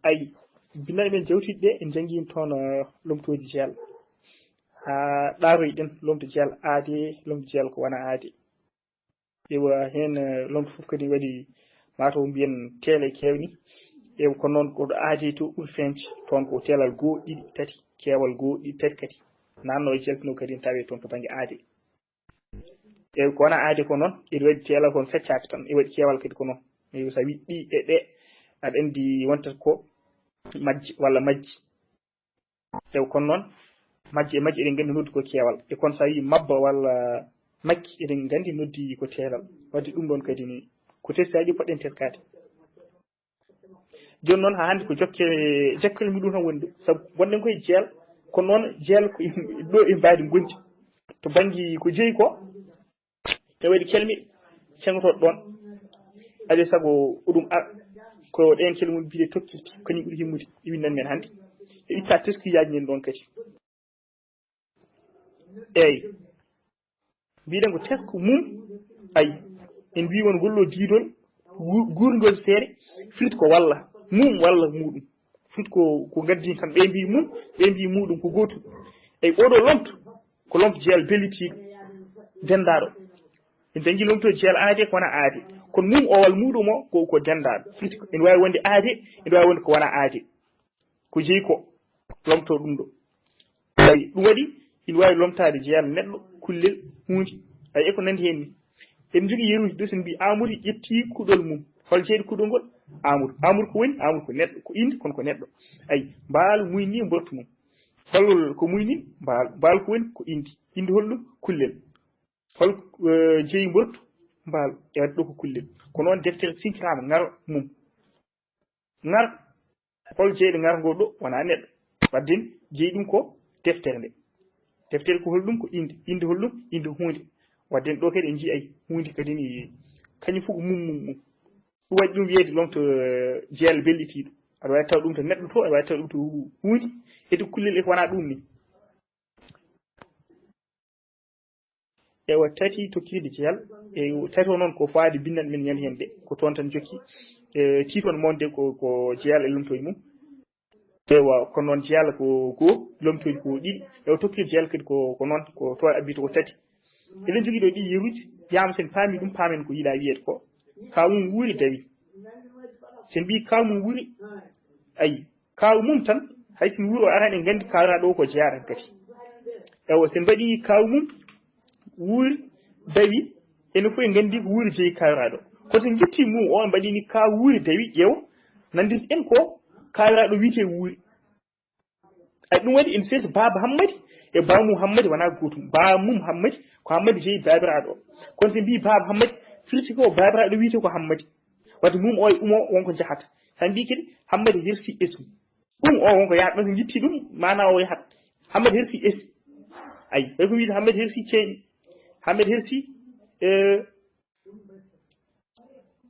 ay binnaɗe men jewtidde en jangin toon lomtoji jeyal ha ɗaroy ɗen lomto jeyal aade lomto jeyal ko wona aade ewa hen lomto fof kadi waɗi mataw mbiyen teele kewni ewa ko noon koɗo aade to ɓuuri feñde toon ko teelal goo ɗiɗi tati keewal goo ɗiɗi tati kadi nanno e jaltino kadi tawe toon to banggue aade eyi ko wona aade ko noon ene waɗi teelal kon feccaka tan e waɗi keewal kadi ko noon eyi sa wi ɗi e ɗe aɗa andi wontata ko majji walla majji ew kono noon majji e majji eɗen gandi noddi ko keewal e kono sa wi mabba walla makki eɗen gandi noddi ko teelal wadde ɗum ɗon kadi ni ko teskaji poɗɗen teskade joni noon ha hande ko jokkere muɗum tan woni ɗo saabu wonɗen koye jeel kono noon jeel ko ɗo e mbaadi gondi to banggue ko jeeyi ko e waɗi kelmiɗe cengotoɗo ɗon ade saago oɗum ar ko ɗen kelmum mbiɗe tokkirti kañum ɓuuri himmude e windan men hannde e itta teskuyaji men ɗon kadi eyyi mbiɗen ko tesku mum ayi en mbi won gollo diidol gurdol seere firti ko walla mum walla muɗum firti ko gaddi tan ɓe mbi mum ɓe mbi muɗum ko gotum eyyi oɗo lomto ko lomto jeyal bellitiɗo dendaɗo en jangui lomto jeyal aade ko wona aade kono mum o walla muɗum o ko dendaɗo firti ene wawi wonde aade ene wawi wonde ko wona aade ko jeeyi ko lomto ɗum ɗo ayi ɗum waɗi ina wawi lomtade jeyal neɗɗo kullel hunde ayi eko nandi hen ni en jogui yeruji ɗo sen mbi Amadou ƴetti kuɗol mum hol jeeɗi kuɗol ngol Amadou ko woni Amadou ko neɗɗo ko inde kono ko neɗɗo ayi mbaalu muyni mbortu mum holol ko muyni mbaalu ko woni ko inde holɗum kullel hol jeeyi mbortu mbaalu e wadde ɗo ko kullel ko noon deftere sinkirama ngar mum ngar hol jeeyɗo ngar ngo ɗo wona neɗɗo wadden jeeyi ɗum ko deftere nde deftere ko holɗum ko inde holɗum inde hunde wadden ɗo kadi en jii ay hunde kadi ni kañum fof ko mum ɗum waɗi ɗum wiyeede lomto jeyal bellitiɗo aɗa wawi taw ɗum to neɗɗo to aɗa wawi taw ɗum to hunde ede kullel e ko wona ɗum ni ewa tati tokkide jeyal e tati o noon ko faade bindanɗe men ñande hen ɗe ko toon tan jokki titon monde ko jeyal e lomtoji mum ewa kono noon jeyal ko goo lomtoji ko ɗiɗi ewa tokkide jeyal kadi ko noon ko to abbito ko tati eɗen jogui ɗo ɗi yeruji yama sen paami ɗum paamen ko yiiɗa wiyede ko kaw mum wuuri dawi sen mbi kaw mum wuuri ayi kaw mum tan hay sin wuuri o arani en gandi kawra ɗo ko jeyata kadi ewa sen mbaɗi kaw mum wuuri dawi ene fof en gandi ko wuuri jeeyi kawraɗo kono sen jetti mum o mbaɗini kaw wuuri dawi ƴeew nandirti en ko kawraɗo wiite wuuri ay ɗum waɗi en seeti baba hammadi e bamum hammadi wona gotum bamum hammadi ko hammadi jeeyi babiraɗo o kono sen mbi baba hammadi firti ko babiraɗo wiite ko hammadi wadde mum o e umo wonko jahata tan mbi kadi hammadi hersi esum o wonko yahat ɗon sen jitti ɗum mana o yahat hammadi hersi esi ayi way ko wiide hammadi hersi ceeƴi hammadi hersi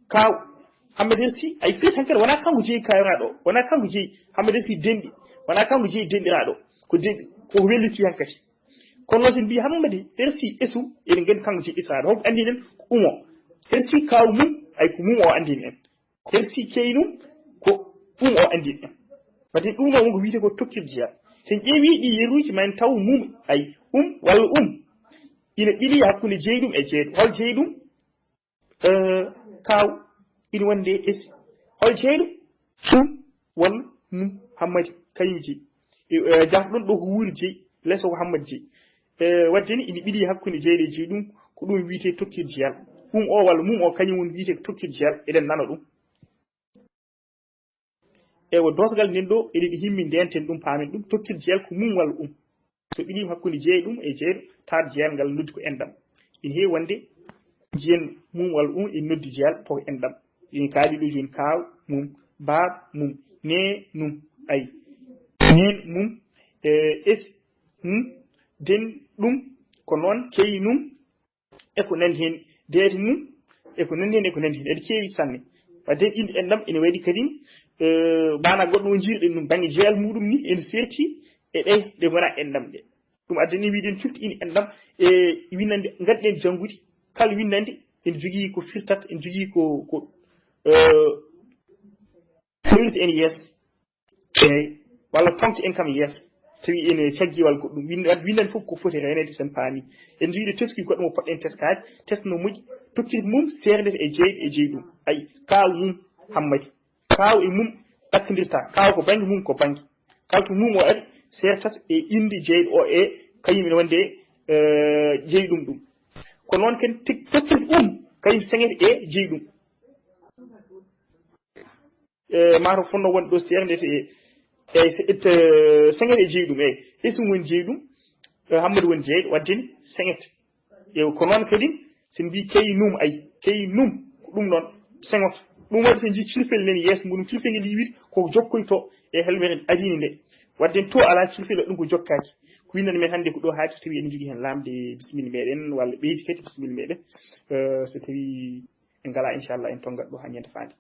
kaw hammadi hersi ay firti tan kadi wona kanko jeeyi kawraɗo o wona kanko jeeyi hammadi hersi denɗi wona kanko jeeyi denɗiraɗo ko koko welliti han kadi kono noon sen mbi hammadi hersi esum eɗen gandi kanko jeeyi israɗo holko andi en ko umo hersi kaw mum ay ko mum o andini en hersi ceynum ko o andini en wadde ɗum ɗo wonko wiite ko tokkirde jeyal sen ƴeewi ɗi yeruji ma en taw mum ay walla ina ɓiili hakkude jeeyɗum e jeeyɗum hol jeeyɗum kaw ina wonde esi hol jeeyɗum walla mum hammadi kañum jeeyi jahata ɗon ɗo ko wuuri jeeyi lesso ko hammadi jeeyi wadde ni ina ɓiili hakkude jeeyɗo e jeeyɗum ko ɗum wiite tokkirde jeyal o walla mum o kañum woni wiite ko tokkirde jeyal eɗen nana ɗum ewa dosgal nden ɗo eɗen himmi ndenten ɗum paamen ɗum tokkirde jeyal ko mum walla to ɓiilima hakkude jeeyɗum e jeeyɗo taata jeyal ngal noddi ko endam ina heewi wonde jiyen mum walla ene noddi jeyal to ko endam ina kaali ɗo joni kaw mum baab mum ne num ayi nen mum es den ɗum ko noon keewi num eko nandi hen deete mum eko nandi hen eɗe keewi sanne wadde inde endam ene waɗi kadi mana goɗɗo o jiiruɗen ɗum banggue jeyal muɗum ni ene setti e ɗe gona endam ɗe ɗum addani wiiden cufti ine endam e winnande gadɗen janggude kala winnande ene jogui ko firtata ene jogui ko ɗoylita en yeeso eyyi walla fonte en kam yeeso tawi ene caggiwal goɗɗum windan fof ko foti renede sen paami en jiiɗe teski goɗɗo mo poɗɗen teskade test no moƴƴi tokkiti mum serdete e jeyɗo e jeyɗum ayi kaw mum hammadi kaw e mum ɗakkodirta kaw ko banggue mum ko banggue kala to mum o ari sertata e inde jeyɗo o e kañum ene wonde jeyɗum ɗum ko noon ken tokkiti kañum sengete e jeyɗum mataw fonno wonde ɗo serdete sengete e jeyɗum eyyi isum woni jeyɗum hammadou woni jeyɗo waddeni sengete ko noon kadi sen mbi keyi num keyi num ko ɗum noon sengoto ɗum waɗi sen jii cilfel nani yeeso muɗum cilfel ngel yiwide koko jokkoyto e helmere adini nde wadden to ala cilfel ɗum ko jokkaki ko windande men hannde ko ɗo haati so tawi en jogui hen lamde bisimilla meɗen walla ɓeydi kadi bisimilla meɗen so tawi en ngala inchallah en tongat ɗo ha ñande fande